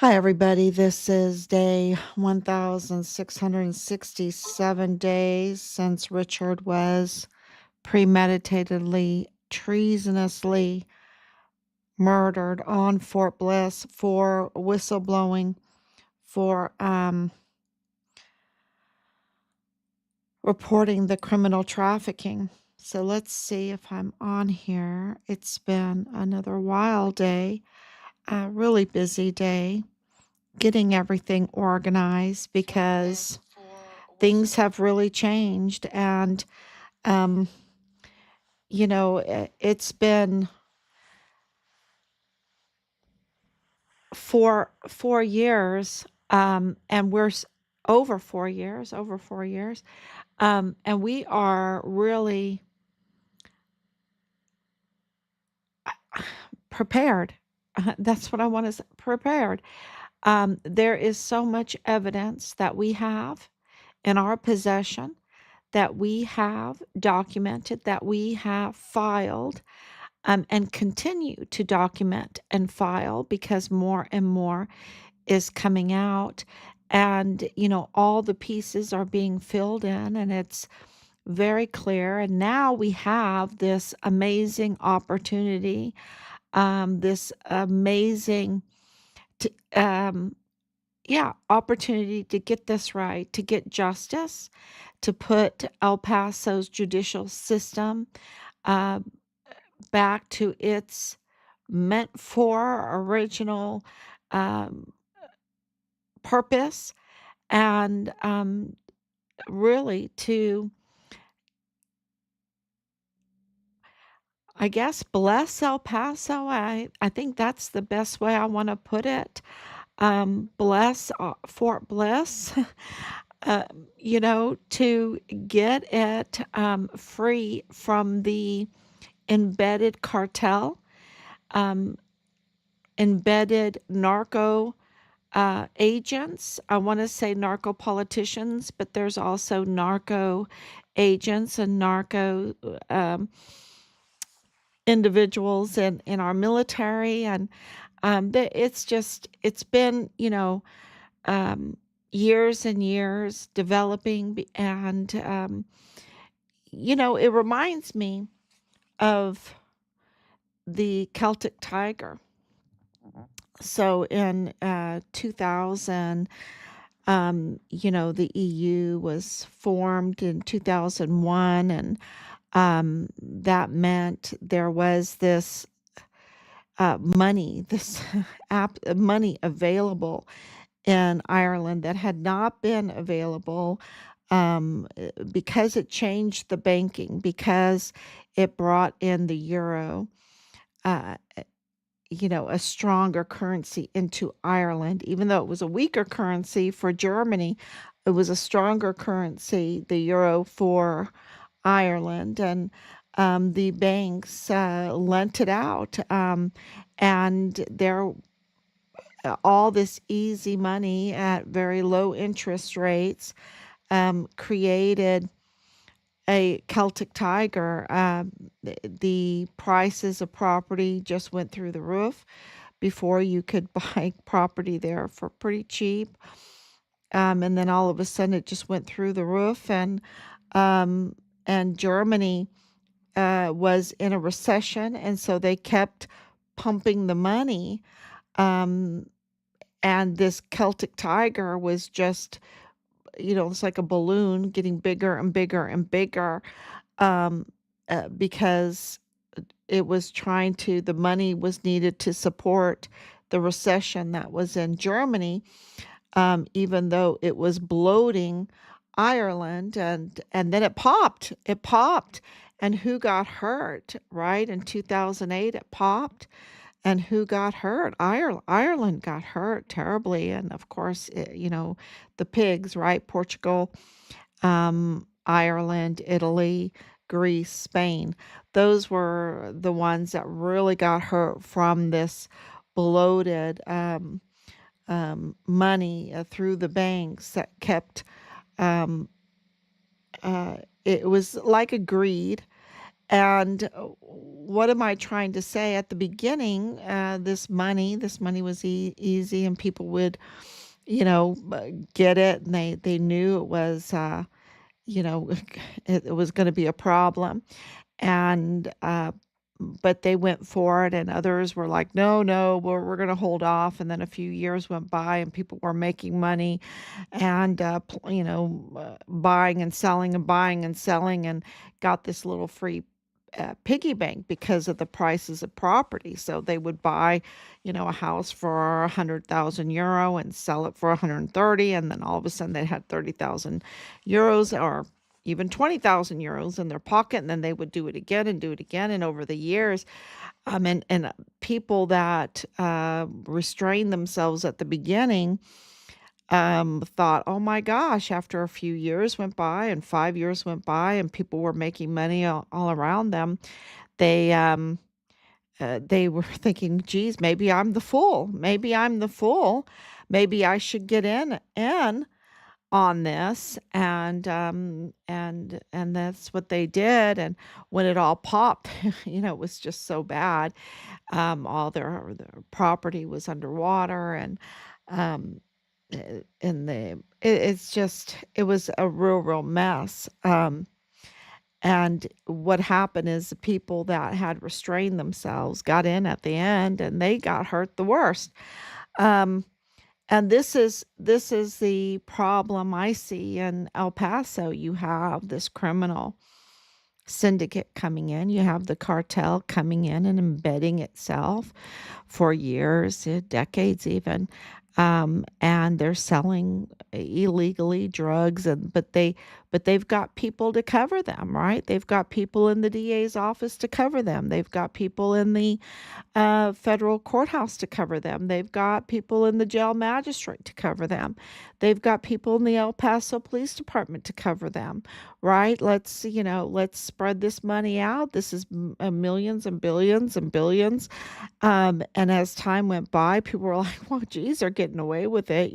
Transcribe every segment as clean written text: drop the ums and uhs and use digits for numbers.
Hi, everybody. This is day 1667 days since Richard was premeditatedly, treasonously murdered on Fort Bliss for whistleblowing, for reporting the criminal trafficking. So let's see if I'm on here. It's been another wild day, a really busy day, getting everything organized because things have really changed. And, um, it's been 4 years, and over 4 years, and we are really prepared. That's what I want to say, prepared. There is so much evidence that we have in our possession, that we have documented, that we have filed, and continue to document and file because more and more is coming out. And, all the pieces are being filled in, and it's very clear. And now we have this amazing opportunity, this amazing, t- um, yeah, opportunity to get this right, to get justice, to put El Paso's judicial system uh, back to its meant for original um, purpose, and really to, I guess, bless El Paso. I think that's the best way I want to put it. Bless Fort Bliss, uh, to get it free from the embedded cartel, um, embedded narco agents. I want to say narco politicians, but there's also narco agents and narco individuals in our military. And it's been, um, years and years developing. And, it reminds me of the Celtic Tiger. So in 2000, the EU was formed in 2001, and that meant there was this money, this money available in Ireland that had not been available, because it changed the banking, because it brought in the euro. Uh, a stronger currency into Ireland, even though it was a weaker currency for Germany, it was a stronger currency, the euro, for Ireland. And the banks lent it out. And there, all this easy money at very low interest rates created a Celtic Tiger. The prices of property just went through the roof. Before, you could buy property there for pretty cheap. And then all of a sudden it just went through the roof. And Germany was in a recession, and so they kept pumping the money. Um, and this Celtic Tiger was just, it's like a balloon getting bigger and bigger and bigger, um, because the money was needed to support the recession that was in Germany, even though it was bloating Ireland. And then it popped. And who got hurt, right? In 2008, it popped. And who got hurt? Ireland got hurt terribly. And of course, the pigs, right? Portugal, Ireland, Italy, Greece, Spain. Those were the ones that really got hurt from this bloated money through the banks that kept. Um, it was like a greed, And what am I trying to say? At the beginning, this money was easy, and people would, get it, and they knew it was, you know, it was going to be a problem, and but they went for it, and others were like, no, no, we're going to hold off. And then a few years went by, and people were making money, and buying and selling and buying and selling, and got this little free piggy bank because of the prices of property. So they would buy, a house for 100,000 euro and sell it for 130, and then all of a sudden they had 30,000 euros, or even 20,000 euros in their pocket, and then they would do it again and do it again. And over the years, and people that restrained themselves at the beginning, thought, oh my gosh, after a few years went by and 5 years went by and people were making money all around them, they, they were thinking, geez, maybe I'm the fool. Maybe I'm the fool. Maybe I should get in on this. And that's what they did. And when it all popped, it was just so bad. All their property was underwater, um, it was a real mess. And what happened is the people that had restrained themselves got in at the end, and they got hurt the worst. Um, and this is the problem I see in El Paso. You have this criminal syndicate coming in. You have the cartel coming in and embedding itself for years, decades even. And they're selling illegally drugs, but they've got people to cover them, right? They've got people in the DA's office to cover them. They've got people in the federal courthouse to cover them. They've got people in the jail magistrate to cover them. They've got people in the El Paso Police Department to cover them, right? Let's spread this money out. This is millions and billions and billions. And as time went by, people were like, well, geez, they're getting away with it,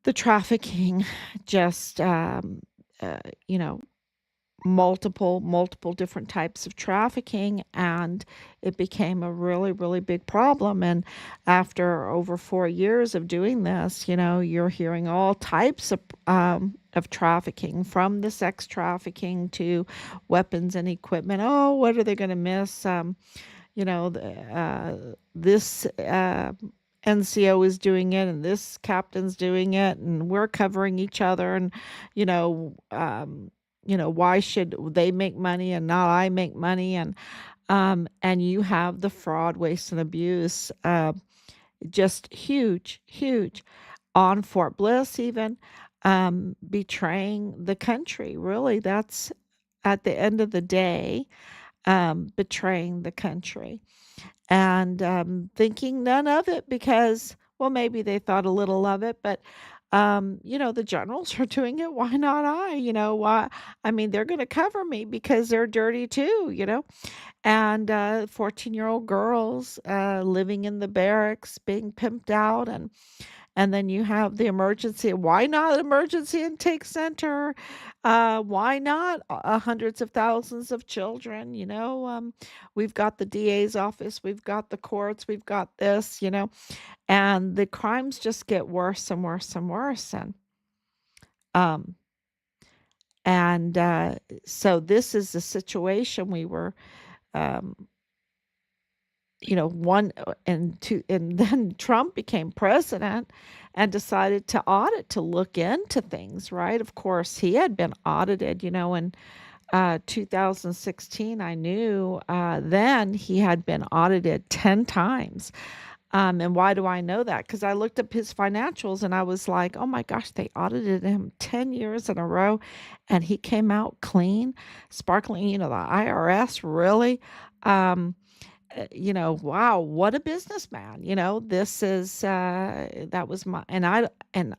the trafficking just, uh, you know, multiple different types of trafficking, and it became a really big problem. And after over 4 years of doing this, you're hearing all types of trafficking, from the sex trafficking to weapons and equipment. Oh, what are they going to miss? This NCO is doing it, and this captain's doing it, and we're covering each other. And you know um why should they make money and not I make money? And you have the fraud, waste, and abuse, just huge on Fort Bliss, even, betraying the country. Really, that's, at the end of the day, betraying the country, and thinking none of it, because, well, maybe they thought a little of it, but the generals are doing it. Why not I? Why? I mean, they're going to cover me because they're dirty too. And 14-year-old girls living in the barracks, being pimped out, and then you have the emergency. Why not emergency intake center? Why not hundreds of thousands of children? We've got the DA's office, we've got the courts, we've got this, and the crimes just get worse and worse and worse. Um, and so this is the situation we were, um, one and two, and then Trump became president and decided to audit, to look into things, right? Of course, he had been audited, in 2016. I knew then he had been audited 10 times. And why do I know that? Because I looked up his financials and I was like, oh my gosh, they audited him 10 years in a row and he came out clean, sparkling, the IRS, really? Um, wow, what a businessman. This is, that was and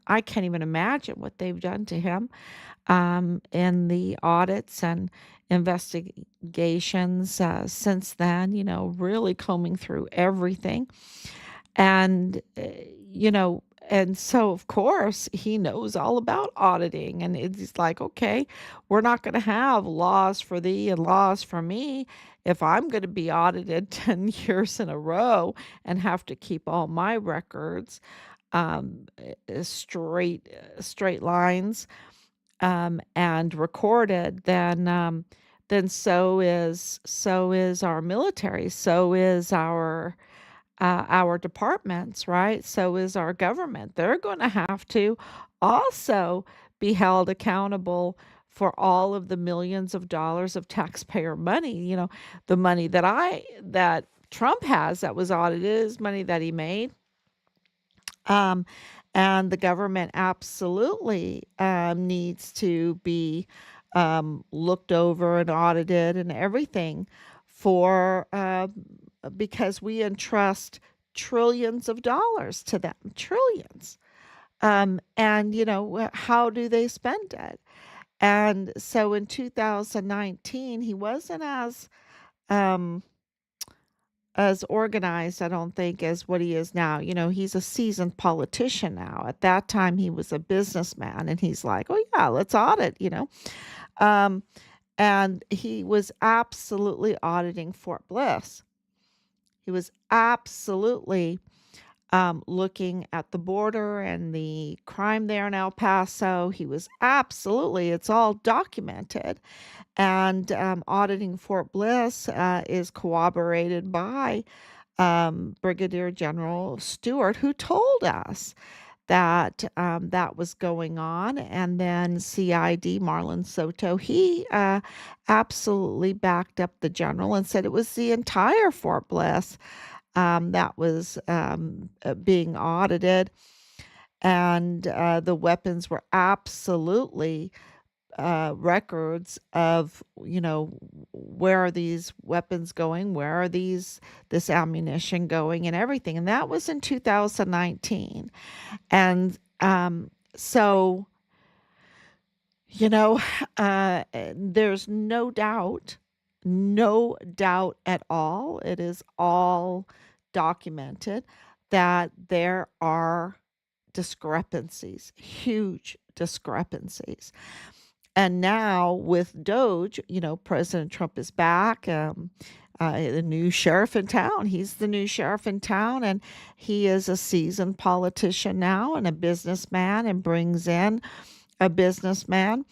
I can't even imagine what they've done to him, in the audits and investigations, since then, really combing through everything. And, And so, of course, he knows all about auditing. And it's like, okay, we're not going to have laws for thee and laws for me if I'm going to be audited 10 years in a row and have to keep all my records straight lines and recorded, then so is our military, so is our departments, right? So is our government. They're going to have to also be held accountable for all of the millions of dollars of taxpayer money. The money that Trump has that was audited is money that he made. Um, and the government absolutely needs to be looked over and audited and everything for because we entrust trillions of dollars to them, trillions. And how do they spend it? And so in 2019, he wasn't um, as organized, I don't think, as what he is now. He's a seasoned politician now. At that time, he was a businessman, and he's like, "Oh yeah, let's audit." Um, and he was absolutely auditing Fort Bliss. He was absolutely looking at the border and the crime there in El Paso. He was absolutely, it's all documented. And auditing Fort Bliss is corroborated by Brigadier General Stewart, who told us that that was going on. And then CID Marlon Soto, he absolutely backed up the general and said it was the entire Fort Bliss that was being audited. And the weapons were absolutely records of, where are these weapons going? Where are this ammunition going and everything? And that was in 2019. And so, you know, there's no doubt at all. It is all documented that there are discrepancies, huge discrepancies. And now with Doge, President Trump is back. The new sheriff in town. He's the new sheriff in town, and he is a seasoned politician now and a businessman, and brings in a businessman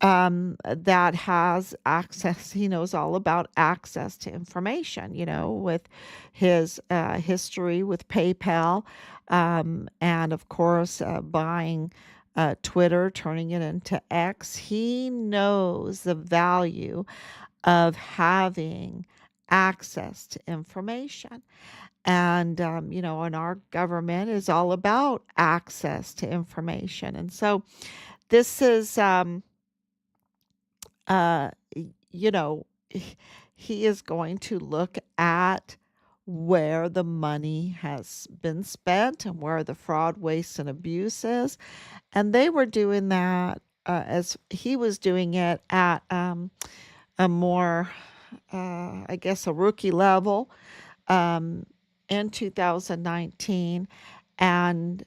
that has access. He knows all about access to information, with his history with PayPal, and of course, buying Twitter, turning it into X. He knows the value of having access to information. And our government is all about access to information. And so this is, uh, you know, he is going to look at where the money has been spent and where the fraud, waste, and abuse is. And they were doing that as he was doing it at a more, I guess, a rookie level um, in 2019. And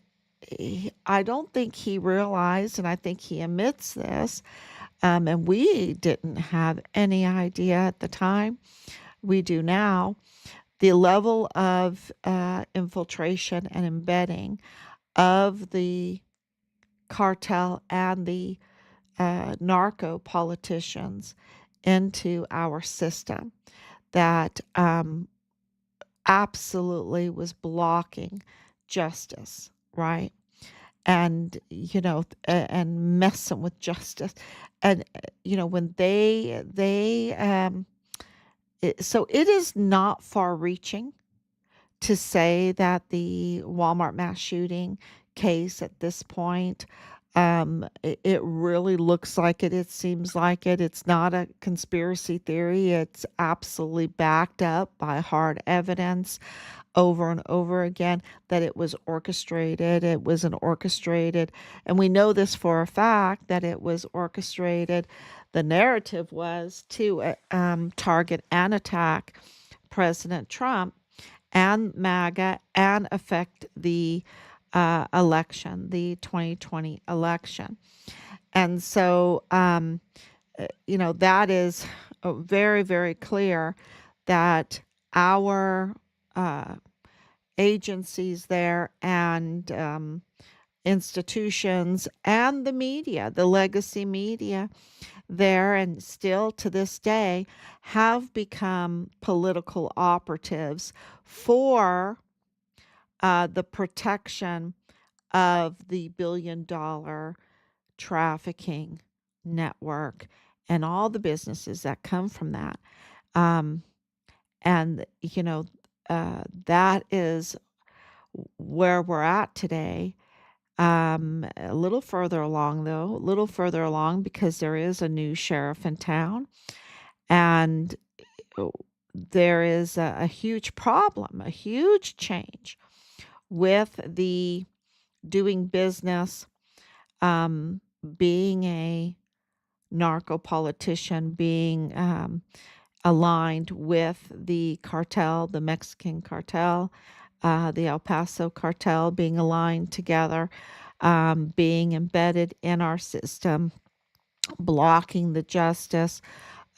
I don't think he realized, and I think he admits this, and we didn't have any idea at the time. We do now. The level of infiltration and embedding of the cartel and the narco politicians into our system that absolutely was blocking justice, right? And and messing with justice. And when so it is not far reaching to say that the Walmart mass shooting case at this point, it really looks like it. It seems like it. It's not a conspiracy theory. It's absolutely backed up by hard evidence over and over again that it was orchestrated. It was an orchestrated, and we know this for a fact that it was orchestrated. The narrative was to target and attack President Trump and MAGA and affect the election, the 2020 election. And so, that is very, very clear that our uh, agencies there and institutions and the media, the legacy media there, and still to this day, have become political operatives for the protection of the billion-dollar trafficking network and all the businesses that come from that. Um, and, that is where we're at today. A little further along, though, a little further along because there is a new sheriff in town, and uh, there is a huge problem, a huge change with the doing business, being a narco politician, being aligned with the cartel, the Mexican cartel, the El Paso cartel, being aligned together, being embedded in our system, blocking the justice.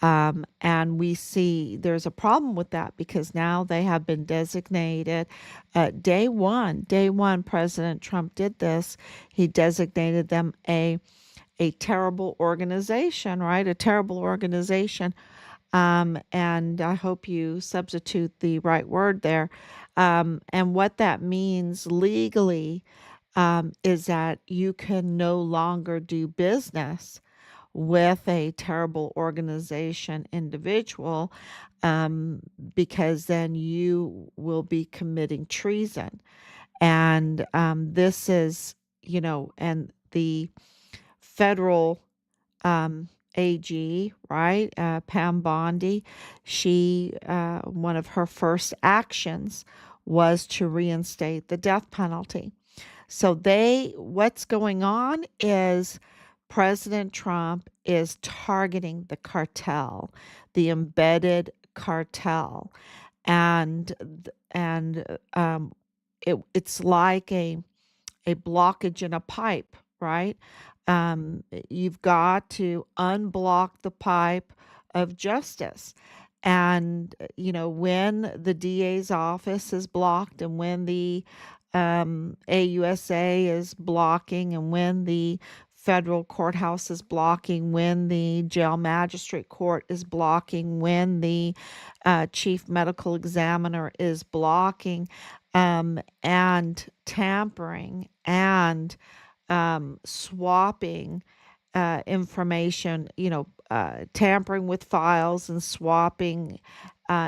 And we see there's a problem with that because now they have been designated. Day one, President Trump did this. He designated them a terrible organization, right? A terrible organization. And I hope you substitute the right word there. And what that means legally is that you can no longer do business with a terrible organization individual, um, because then you will be committing treason. And this is, and the federal AG, right? Pam Bondi, one of her first actions was to reinstate the death penalty. So what's going on is President Trump is targeting the cartel, the embedded cartel, and it's like a blockage in a pipe, right? You've got to unblock the pipe of justice. And, when the DA's office is blocked and when the AUSA is blocking and when the federal courthouse is blocking, when the jail magistrate court is blocking, when the chief medical examiner is blocking, and tampering and swapping information, tampering with files and swapping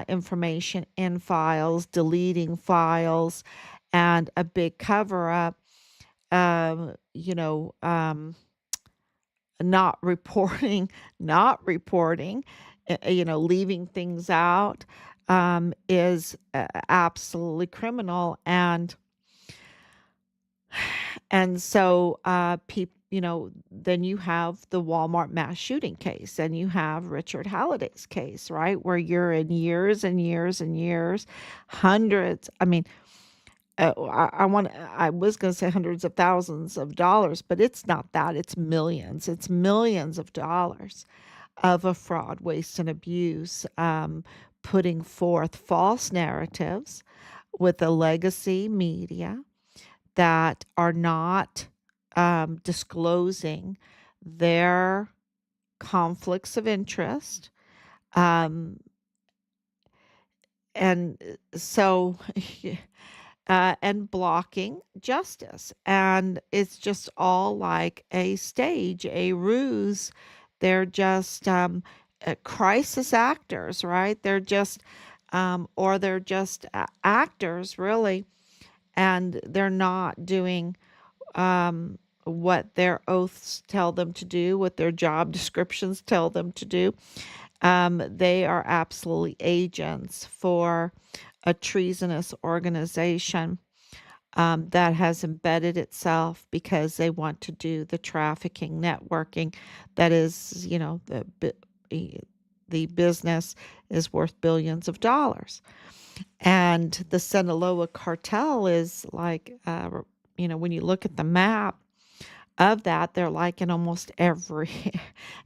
information in files, deleting files, and a big cover up, um, you know, um, not reporting, not reporting, leaving things out is absolutely criminal. And so, then you have the Walmart mass shooting case, and you have Richard Halliday's case, right? Where you're in years and years and years, hundreds. I mean, I was going to say hundreds of thousands of dollars, but it's not that. It's millions. It's millions of dollars of a fraud, waste, and abuse, putting forth false narratives with the legacy media that are not disclosing their conflicts of interest. Um, and so, and blocking justice. And it's just all like a stage, a ruse. They're just crisis actors, right? Or they're just actors, really. And they're not doing what their oaths tell them to do, what their job descriptions tell them to do. They are absolutely agents for a treasonous organization that has embedded itself because they want to do the trafficking networking that is, the business is worth billions of dollars. And the Sinaloa cartel is like when you look at the map of that, they're like in almost every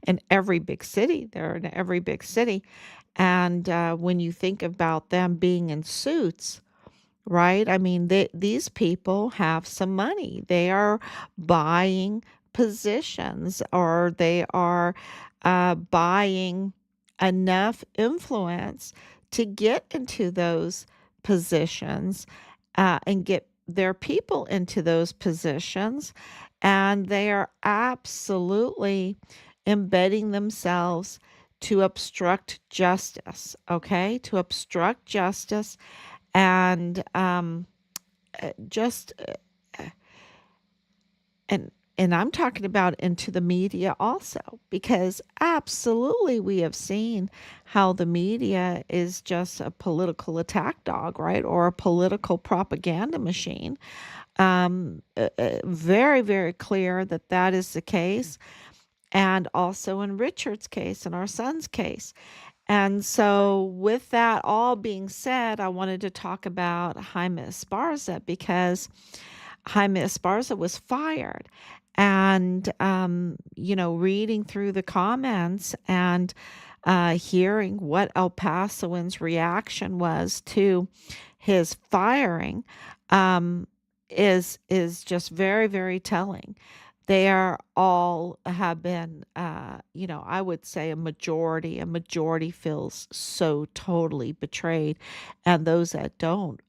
in every big city. They're in every big city. And when you think about them being in suits, right? I mean, these people have some money. They are buying positions, or they are buying enough influence to get into those positions, and get their people into those positions. And they are absolutely embedding themselves to obstruct justice, okay? To obstruct justice. And just and I'm talking about into the media also, because absolutely we have seen how the media is just a political attack dog, right? Or a political propaganda machine. Very, very clear that that is the case. And also in Richard's case, in our son's case. And so, with that all being said, I wanted to talk about Jaime Esparza, because Jaime Esparza was fired. And, reading through the comments and hearing what El Pasoans' reaction was to his firing, um, is just very, very telling. They are all have been, I would say a majority feels so totally betrayed. And those that don't,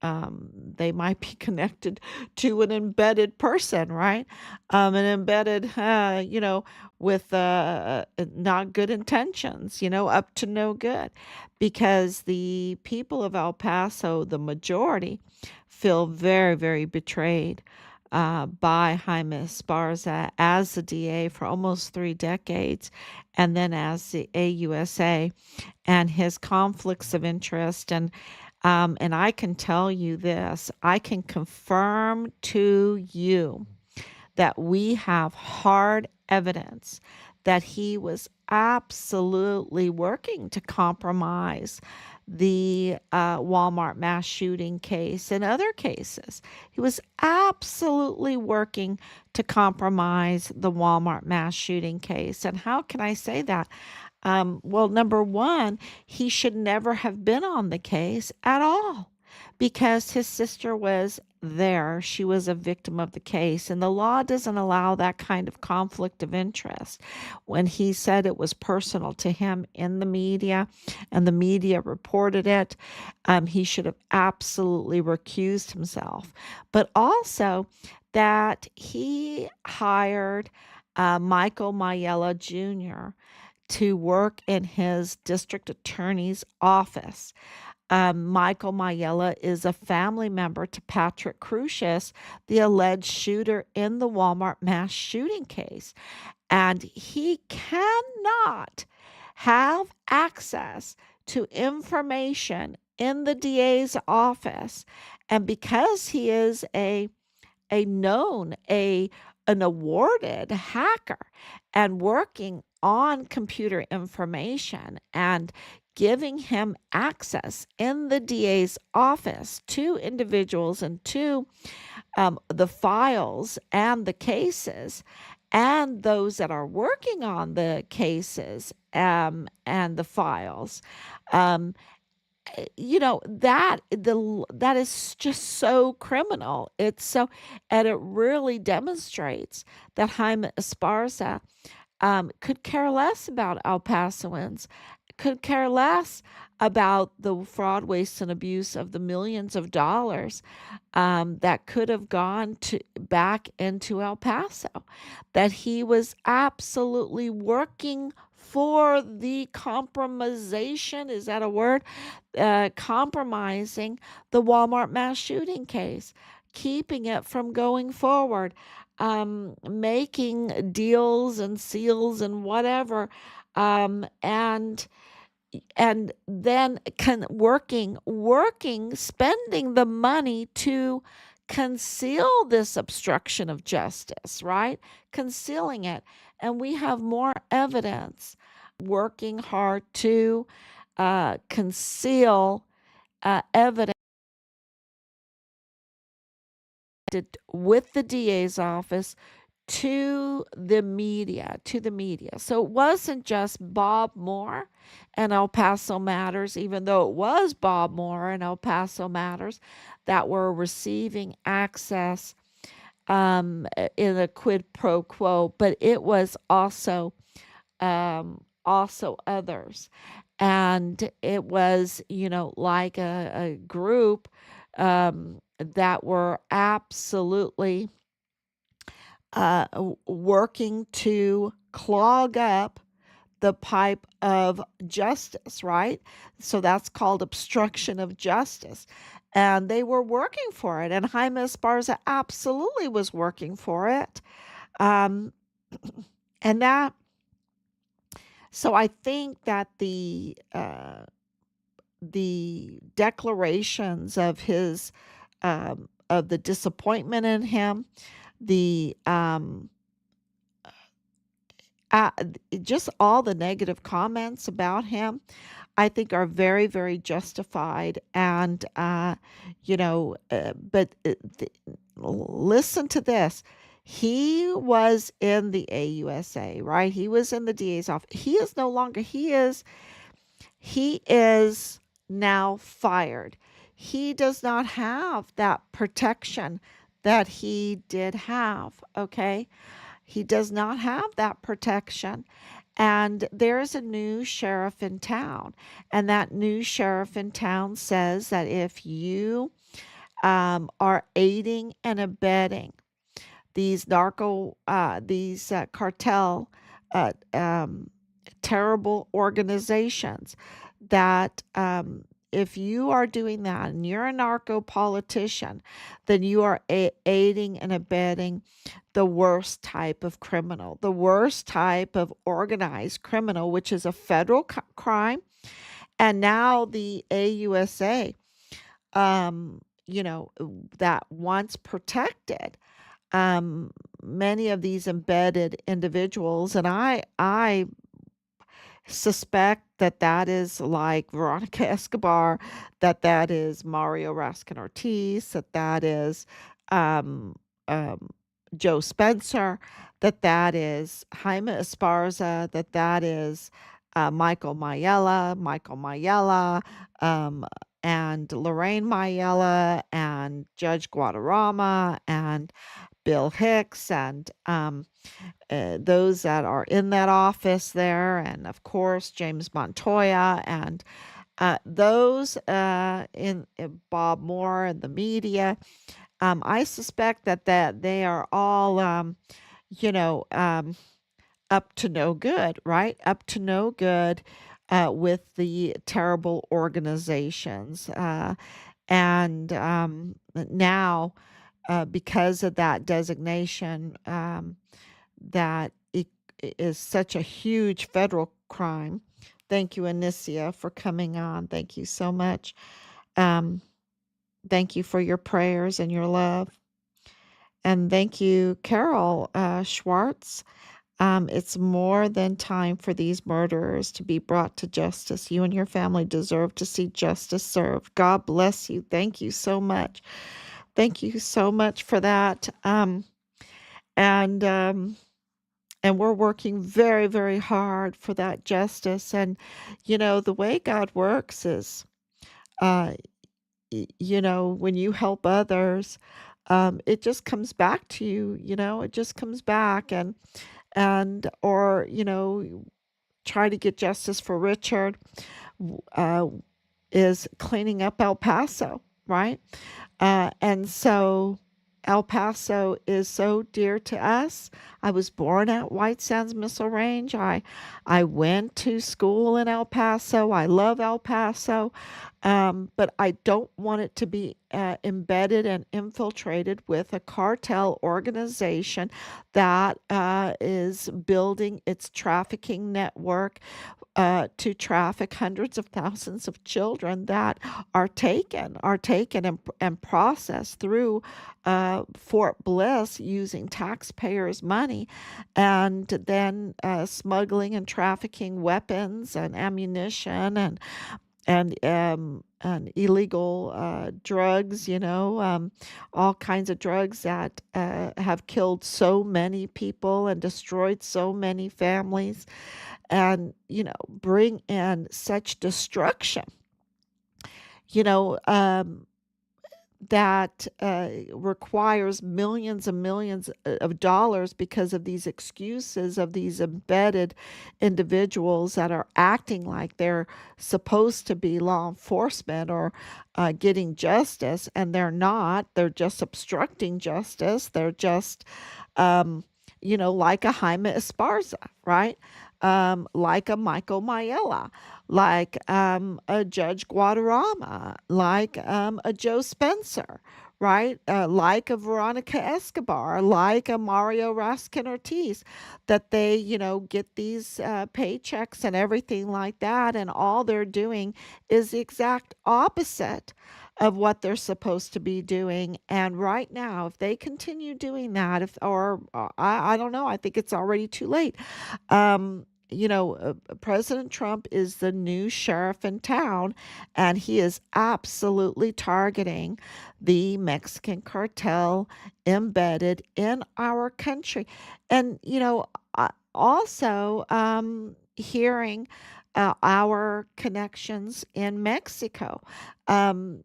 they might be connected to an embedded person, right? An embedded, with not good intentions, up to no good. Because the people of El Paso, the majority, feel very, very betrayed by Jaime Esparza as the DA for almost 3 decades, and then as the AUSA, and his conflicts of interest. And I can tell you this, I can confirm to you that we have hard evidence that he was absolutely working to compromise the Walmart mass shooting case and other cases. He was absolutely working to compromise the Walmart mass shooting case. And how can I say that? Well, number one, he should never have been on the case at all, because his sister was there. She was a victim of the case, and the law doesn't allow that kind of conflict of interest. When he said it was personal to him in the media, and the media reported it, he should have absolutely recused himself. But also that he hired Michael Mayella Jr. to work in his district attorney's office. Michael Mayella is a family member to Patrick Crusius, the alleged shooter in the Walmart mass shooting case. And he cannot have access to information in the DA's office. And because he is a known, an awarded hacker, and working on computer information and giving him access in the DA's office to individuals and to the files and the cases, and those that are working on the cases and the files. Um, that is just so criminal. It's so, and it really demonstrates that Jaime Esparza could care less about El Pasoans, could care less about the fraud, waste, and abuse of the millions of dollars that could have gone to back into El Paso. That he was absolutely working for the compromisation, is that a word? Compromising the Walmart mass shooting case, keeping it from going forward, making deals and seals and whatever, and then working, spending the money to conceal this obstruction of justice, right? Concealing it. And we have more evidence, working hard to conceal evidence connected with the DA's office to the media. So it wasn't just Bob Moore and El Paso Matters, even though it was Bob Moore and El Paso Matters that were receiving access in a quid pro quo, but it was also others. And it was, like a group that were absolutely working to clog up the pipe of justice, right? So that's called obstruction of justice. And they were working for it. And Jaime Esparza absolutely was working for it. Um, and that, so I think that the declarations of of the disappointment in him, the uh, just all the negative comments about him, I think are very, very justified. And, but listen to this. He was in the AUSA, right? He was in the DA's office. He is no longer, he is now fired. He does not have that protection that he did have, okay? He does not have that protection. And there's a new sheriff in town. And that new sheriff in town says that if you are aiding and abetting these cartel, uh, um, terrible organizations, that if you are doing that and you're a narco politician, then you are aiding and abetting the worst type of criminal, the worst type of organized criminal, which is a federal crime. And now the AUSA, um, that once protected many of these embedded individuals, and I suspect that that is like Veronica Escobar, that that is Mario Raskin Ortiz, that that is um, um, Joe Spencer, that that is Jaime Esparza, that that is Michael Mayella, um, and Lorraine Mayella, and Judge Guadarrama, and Bill Hicks, and those that are in that office there, and of course James Montoya, and those in Bob Moore and the media. I suspect that they are all, you know, um, up to no good, right? Up to no good with the terrible organizations. And now, because of that designation, that it is such a huge federal crime. Thank you, Anicia, for coming on. Thank you so much. Um, thank you for your prayers and your love. And thank you, Carol Schwartz. It's more than time for these murderers to be brought to justice. You and your family deserve to see justice served. God bless you. Thank you so much. Thank you so much for that. And and we're working very, very hard for that justice. And the way God works is, uh, when you help others, it just comes back to you. It just comes back. Or try to get justice for Richard, uh, is cleaning up El Paso, right? And so El Paso is so dear to us. I was born at White Sands Missile Range. I went to school in El Paso. I love El Paso, but I don't want it to be embedded and infiltrated with a cartel organization that is building its trafficking network to traffic hundreds of thousands of children that are taken and processed through Fort Bliss using taxpayers' money, and then smuggling and trafficking weapons and ammunition and illegal drugs, all kinds of drugs that have killed so many people and destroyed so many families, and bring in such destruction. You know, that requires millions and millions of dollars because of these excuses of these embedded individuals that are acting like they're supposed to be law enforcement or getting justice, and they're not. They're just obstructing justice. They're just, um, like a Jaime Esparza, right? Like a Michael Mayella, like a Judge Guadarrama, like a Joe Spencer, right? Like a Veronica Escobar, like a Mario Raskin Ortiz, that they, get these paychecks and everything like that. And all they're doing is the exact opposite of what they're supposed to be doing. And right now, if they continue doing that, I don't know, I think it's already too late. President Trump is the new sheriff in town, and he is absolutely targeting the Mexican cartel embedded in our country. And, also hearing our connections in Mexico. Um,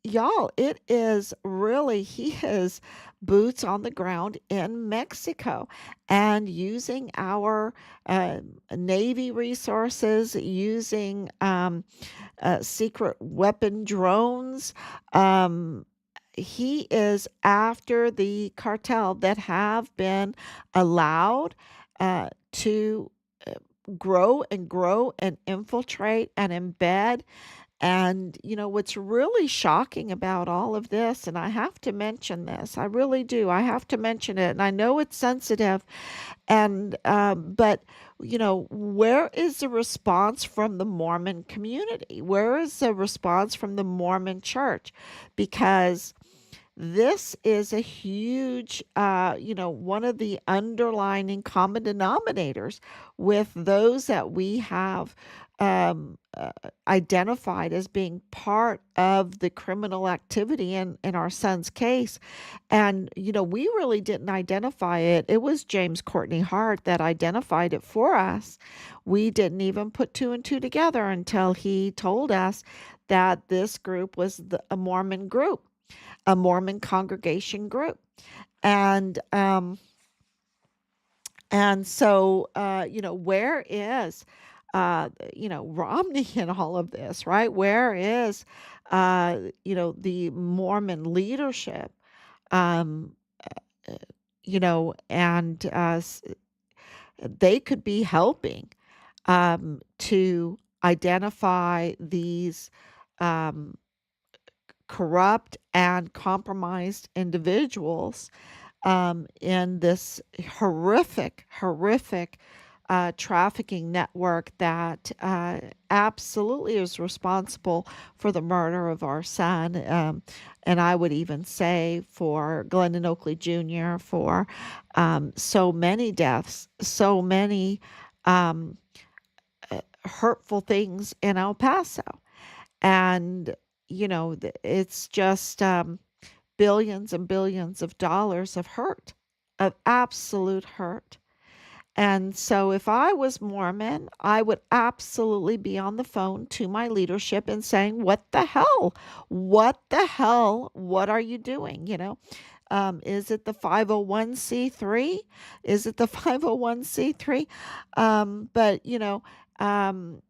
Y'all, it is really, he is boots on the ground in Mexico and using our Navy resources, using secret weapon drones. Um, he is after the cartel that have been allowed to grow and grow and infiltrate and embed. And, what's really shocking about all of this, and I have to mention this, I really do, I have to mention it, and I know it's sensitive, but, where is the response from the Mormon community? Where is the response from the Mormon church? Because this is a huge, one of the underlining common denominators with those that we have identified as being part of the criminal activity in our son's case. And, we really didn't identify it. It was James Courtney Hart that identified it for us. We didn't even put two and two together until he told us that this group was a Mormon group, a Mormon congregation group. And so, where is, Romney in all of this, right? Where is, the Mormon leadership? Um, and they could be helping to identify these um, corrupt and compromised individuals in this horrific trafficking network that absolutely is responsible for the murder of our son. And I would even say for Glendon Oakley Jr., for so many deaths, so many um, hurtful things in El Paso. And, it's just billions and billions of dollars of hurt, of absolute hurt. And so if I was Mormon, I would absolutely be on the phone to my leadership and saying, "What the hell? What the hell? What are you doing?" Is it the 501c3? Is it the 501c3? But, um,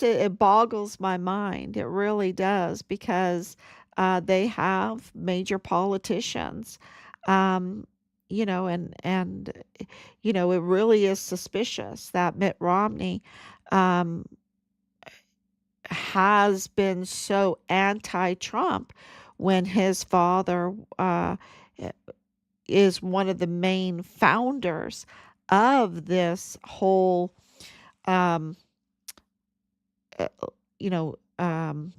it boggles my mind. It really does because they have major politicians, um, it really is suspicious that Mitt Romney um, has been so anti-Trump when his father is one of the main founders of this whole um, uh,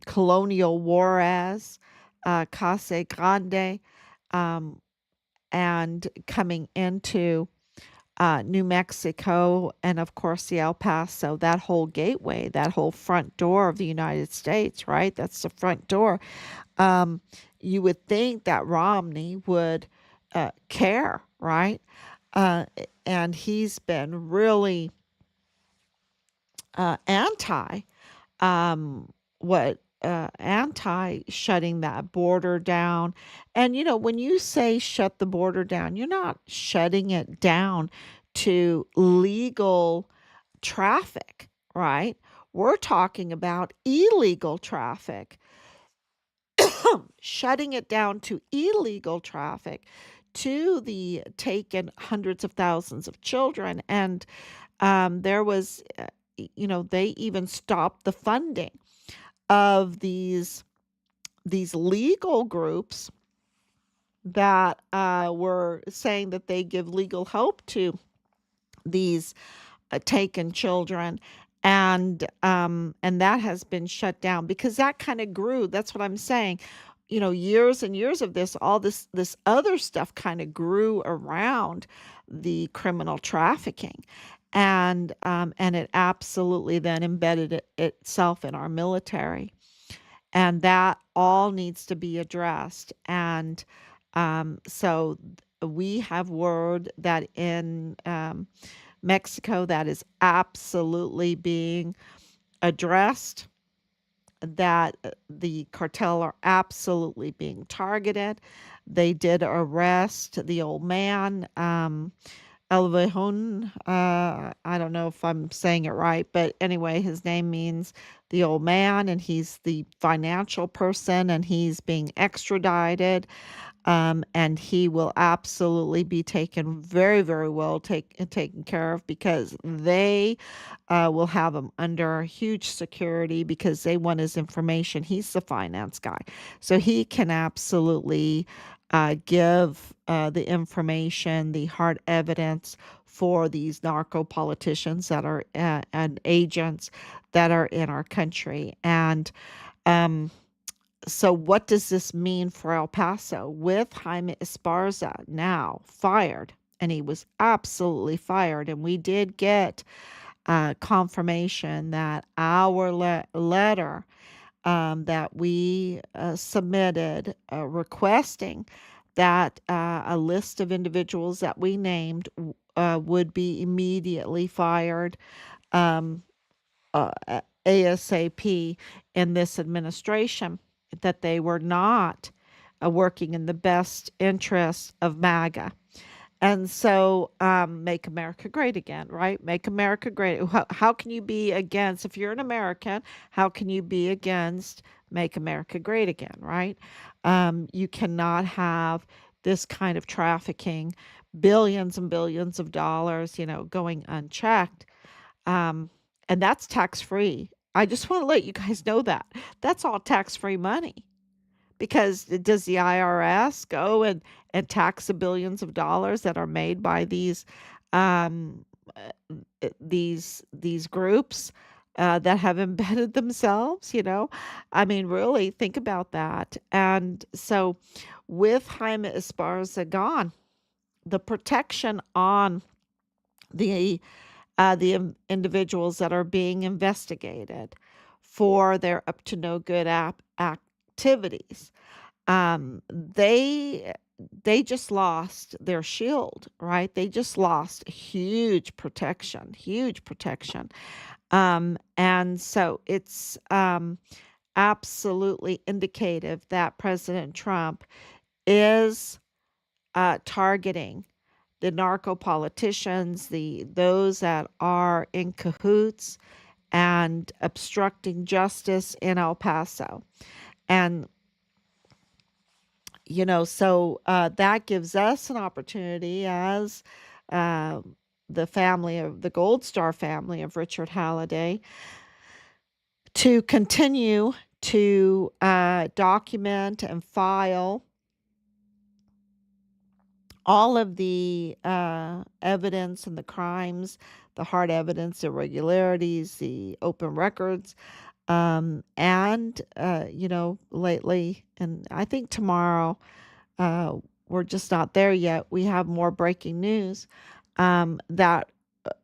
colonial Juarez, Casa Grande, um, and coming into New Mexico, and of course the El Paso, that whole gateway, that whole front door of the United States, right? That's the front door. Um, you would think that Romney would care, right? Uh, and he's been really anti what anti shutting that border down. And when you say shut the border down, you're not shutting it down to legal traffic, right? We're talking about illegal traffic, shutting it down to illegal traffic, to the taken hundreds of thousands of children. And there was, they even stopped the funding of these legal groups that were saying that they give legal help to these taken children, and that has been shut down because that kind of grew. That's what I'm saying. Years and years of this, all this other stuff kind of grew around the criminal trafficking, and it absolutely then embedded itself in our military, and that all needs to be addressed. And so we have word that in Mexico that is absolutely being addressed, that the cartel are absolutely being targeted. They did arrest the old man, El Viejon. I don't know if I'm saying it right, but anyway, his name means the old man, and he's the financial person, and he's being extradited. And he will absolutely be taken very, very well taken care of, because they will have him under huge security because they want his information. He's the finance guy, so he can absolutely give the information, the hard evidence for these narco politicians that are and agents that are in our country. And um, so what does this mean for El Paso with Jaime Esparza now fired? And he was absolutely fired. And we did get confirmation that our letter that we submitted requesting that a list of individuals that we named would be immediately fired, um, ASAP, in this administration, that they were not working in the best interests of MAGA. And so, make America great again, right? Make America great. How can you be against, if you're an American, how can you be against make America great again, right? You cannot have this kind of trafficking, billions and billions of dollars, going unchecked. Um, and that's tax free. I just want to let you guys know that that's all tax free money, because does the IRS go and tax the billions of dollars that are made by um, these groups that have embedded themselves? I mean, really think about that. And so, with Jaime Esparza gone, the protection on the individuals that are being investigated for their up to no good activities, they just lost their shield, right? They just lost huge protection. And so it's absolutely indicative that President Trump is targeting the narco politicians, those that are in cahoots and obstructing justice in El Paso. And so that gives us an opportunity as uh, the family of the Gold Star family of Richard Halliday to continue to document and file all of the evidence and the crimes, the hard evidence, irregularities, the open records. And, lately, and I think tomorrow, uh, we're just not there yet. We have more breaking news. that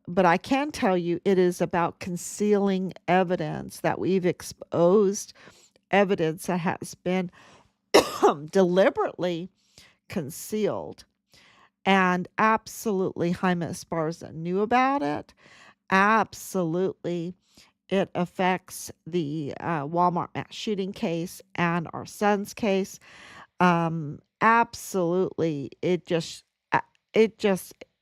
but I can tell you it is about concealing evidence, that we've exposed evidence that has been deliberately concealed. And absolutely, Jaime Esparza knew about it. Absolutely, it affects the Walmart mass shooting case and our son's case. Absolutely, it just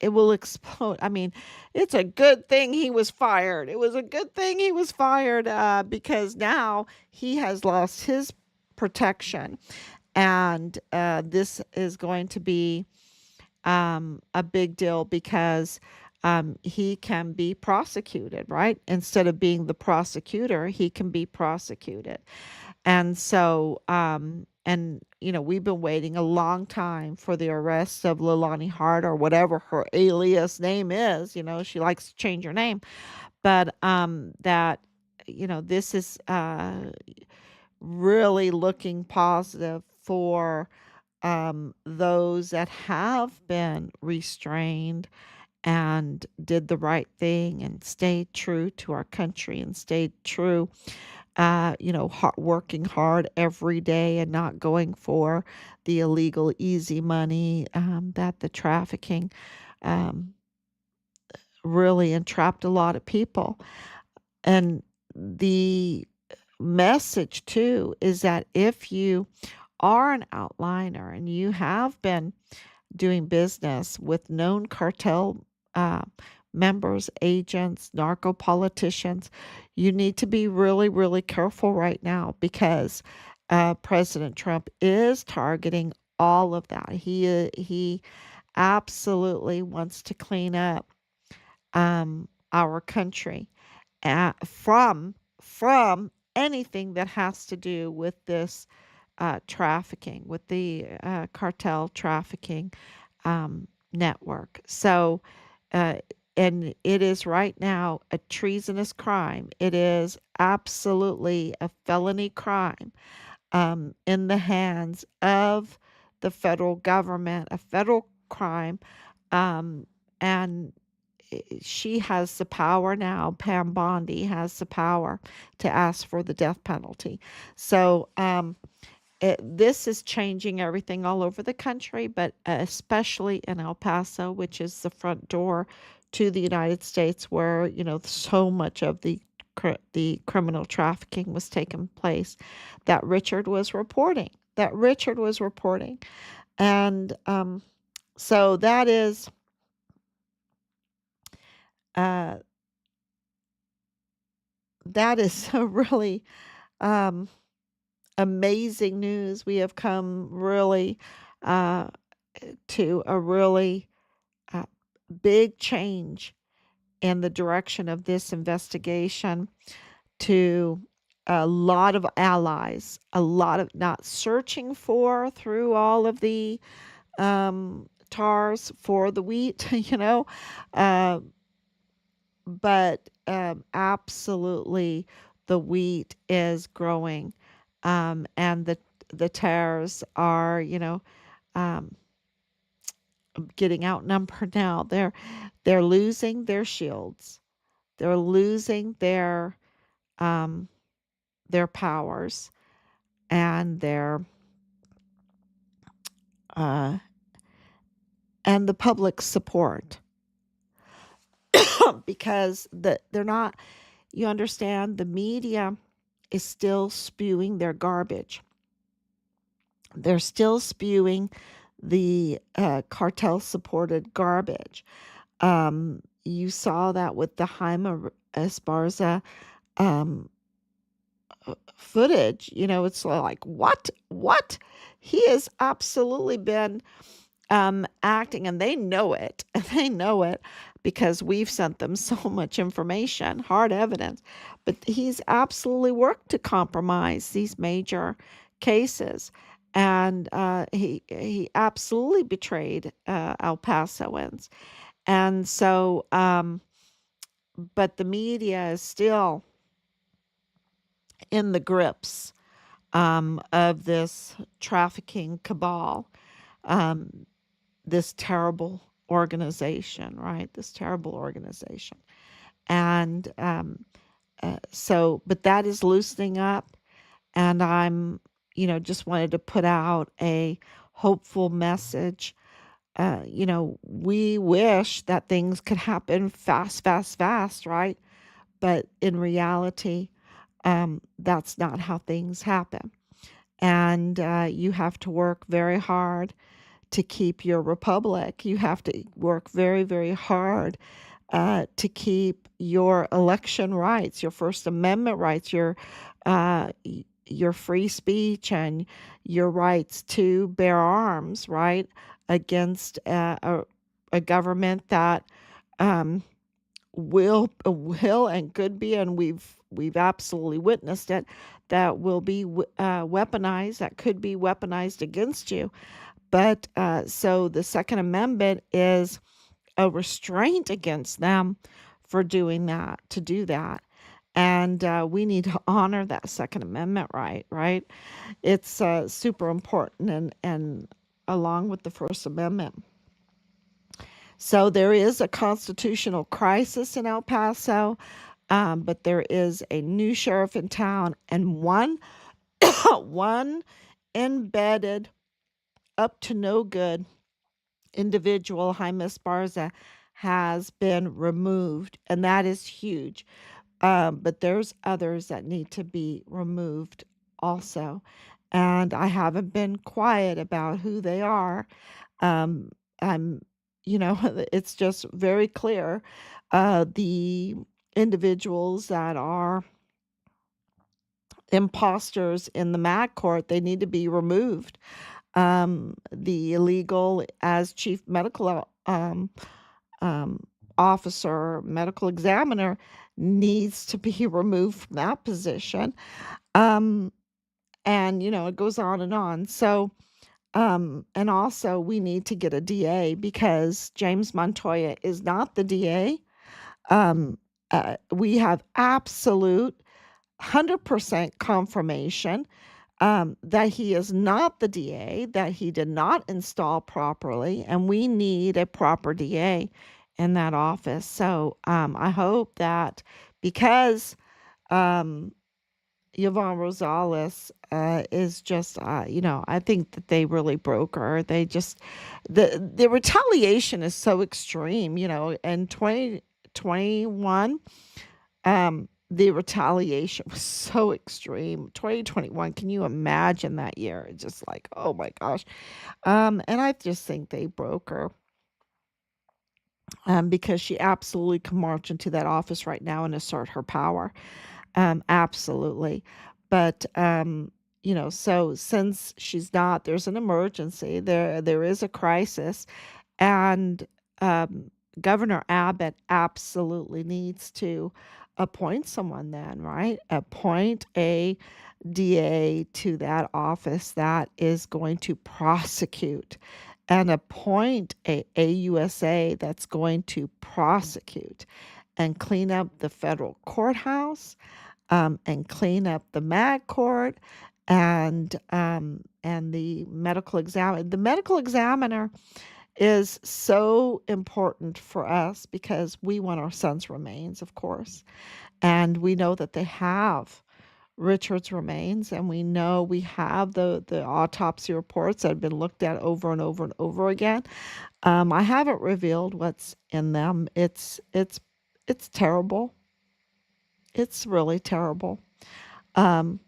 it will explode. I mean, it's a good thing he was fired. It was a good thing he was fired because now he has lost his protection, and this is going to be a big deal because he can be prosecuted, right? Instead of being the prosecutor, he can be prosecuted. And so, we've been waiting a long time for the arrest of Lilani Hart or whatever her alias name is. She likes to change her name, but this is really looking positive for those that have been restrained and did the right thing and stayed true to our country and stayed true, working hard every day and not going for the illegal, easy money that the trafficking um, really entrapped a lot of people. And the message, too, is that if you are an outliner and you have been doing business with known cartel uh, members, agents, narco politicians, you need to be really, really careful right now because President Trump is targeting all of that. He absolutely wants to clean up our country from anything that has to do with this trafficking, with the cartel trafficking network. So, uh, and it is right now a treasonous crime. It is absolutely a felony crime in the hands of the federal government, a federal crime. And she has the power now. Pam Bondi has the power to ask for the death penalty. So, this is changing everything all over the country, but especially in El Paso, which is the front door to the United States, where so much of the criminal trafficking was taking place. That Richard was reporting. And so uh, that is a really um, amazing news. We have come really uh, to a really uh, big change in the direction of this investigation to a lot of allies, a lot of not searching for through all of the tars for the wheat, uh, but absolutely the wheat is growing, and the tares are, um, getting outnumbered now. They're losing their shields. They're losing um, their powers and uh, the public support because they're not. You understand, the media is still spewing their garbage. They're still spewing the cartel supported garbage. You saw that with the Jaime Esparza um, footage. It's like, what? He has absolutely been acting, and they know it. They know it because we've sent them so much information, hard evidence. But he's absolutely worked to compromise these major cases, and he absolutely betrayed El Pasoans. And so, but the media is still in the grips of this trafficking cabal, um, this terrible organization, right? This terrible organization. And but that is loosening up. And just wanted to put out a hopeful message. We wish that things could happen fast, fast, fast, right? But in reality, that's not how things happen. And you have to work very hard to keep your republic. You have to work very, very hard to keep your election rights, your First Amendment rights, uh, your free speech, and your rights to bear arms, right, against a government that um, will and could be, and we've absolutely witnessed it, that will be weaponized, that could be weaponized against you. But so the Second Amendment is a restraint against them for doing that, to do that. And we need to honor that Second Amendment right, right? It's super important, and along with the First Amendment. So there is a constitutional crisis in El Paso, but there is a new sheriff in town, and one one embedded, up to no good individual, Jaime Esparza, has been removed, and that is huge. But there's others that need to be removed also. And I haven't been quiet about who they are. Um, I'm, it's just very clear. The individuals that are imposters in the MAG court, they need to be removed. The illegal, as chief medical um, officer, medical examiner, needs to be removed from that position. Um, and, it goes on and on. So, and also we need to get a DA, because James Montoya is not the DA. Um, we have absolute 100% confirmation that he is not the DA, that he did not install properly, and we need a proper DA in that office. So I hope that, because um, Yvonne Rosales is just, I think that they really broke her. They just, the retaliation is so extreme, in 2021. The retaliation was so extreme. 2021, can you imagine that year? It's just like, oh my gosh. And I just think they broke her, because she absolutely can march into that office right now and assert her power. Absolutely. But so since she's not, there's an emergency. There is a crisis, and um, Governor Abbott absolutely needs to appoint someone then, right? Appoint a DA to that office that is going to prosecute, and appoint a AUSA that's going to prosecute and clean up the federal courthouse, and clean up the MAG court, and the medical examiner. The medical examiner is so important for us, because we want our son's remains, of course. And we know that they have Richard's remains, and we know we have the autopsy reports that have been looked at over and over and over again. I haven't revealed what's in them. It's terrible. It's really terrible. Um,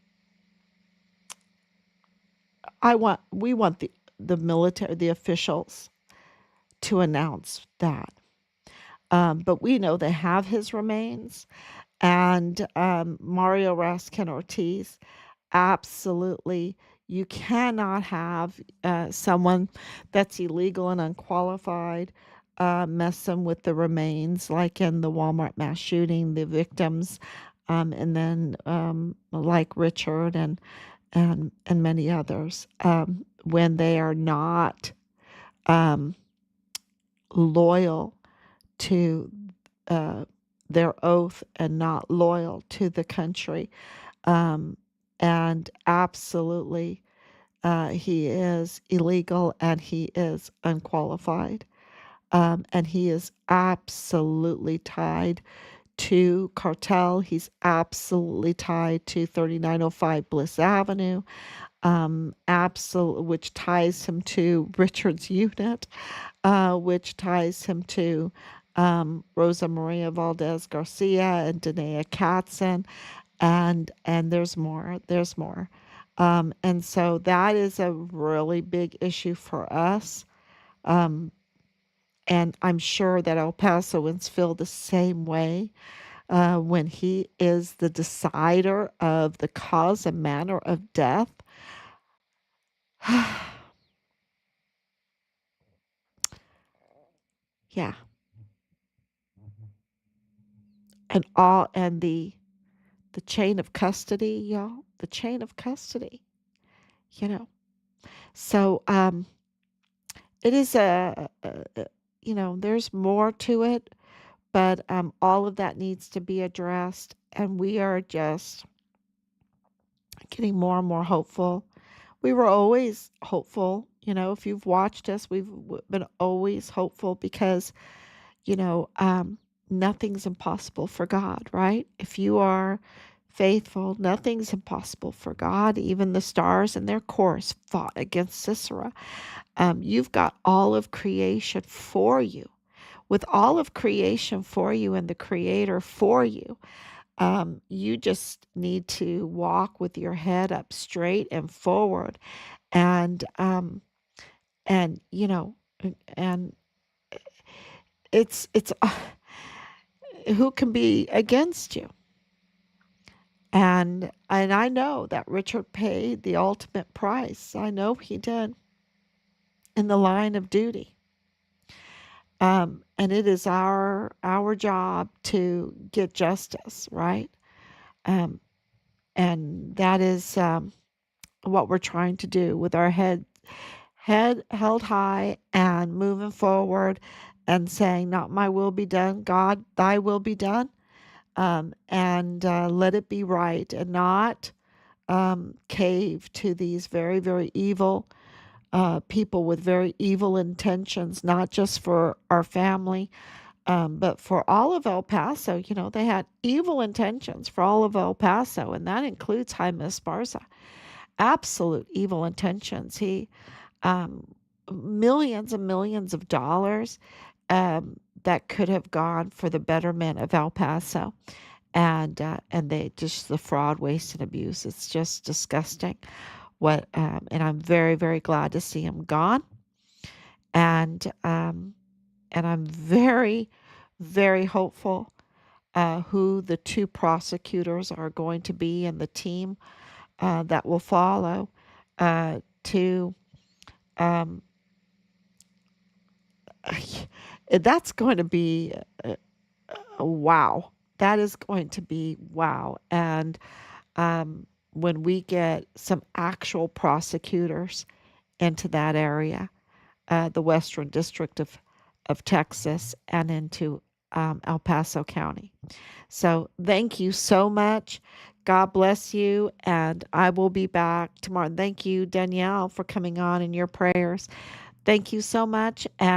we want the military, the officials, to announce that. But we know they have his remains, and Mario Raskin Ortiz, absolutely, you cannot have someone that's illegal and unqualified messing with the remains, like in the Walmart mass shooting, the victims, and then like Richard and many others, when they are not um, loyal to uh, their oath, and not loyal to the country. Um, and absolutely, he is illegal and he is unqualified. And he is absolutely tied to cartel. He's absolutely tied to 3905 Bliss Avenue, which ties him to Richard's unit, which ties him to Rosa Maria Valdez Garcia and Danae Katzen, and there's more. And so that is a really big issue for us. Um, and I'm sure that El Pasoans feel the same way when he is the decider of the cause and manner of death. Yeah, and the chain of custody, y'all, the chain of custody, you know. So it is there's more to it, but all of that needs to be addressed, and we are just getting more and more hopeful. We were always hopeful, if you've watched us, we've been always hopeful because you know, nothing's impossible for God, right? If you are faithful, nothing's impossible for God. Even the stars in their course fought against Sisera. You've got all of creation for you. With all of creation for you and the Creator for you, you just need to walk with your head up straight and forward, and and you know, and it's who can be against you? And I know that Richard paid the ultimate price. I know he did in the line of duty. And it is our job to get justice, right? Um, and that is what we're trying to do with our head held high and moving forward and saying, "Not my will be done, God, Thy will be done." And let it be right, and not cave to these very, very evil people with very evil intentions, not just for our family, but for all of El Paso. They had evil intentions for all of El Paso, and that includes Jaime Esparza. Absolute evil intentions. He um, millions and millions of dollars that could have gone for the betterment of El Paso, and they just the fraud, waste, and abuse. It's just disgusting. And I'm very, very glad to see him gone, and I'm very, very hopeful who the two prosecutors are going to be and the team that will follow to um, that's going to be wow. That is going to be wow. And when we get some actual prosecutors into that area, the Western District of Texas, and into El Paso County. So thank you so much. God bless you. And I will be back tomorrow. Thank you, Danielle, for coming on in your prayers. Thank you so much. And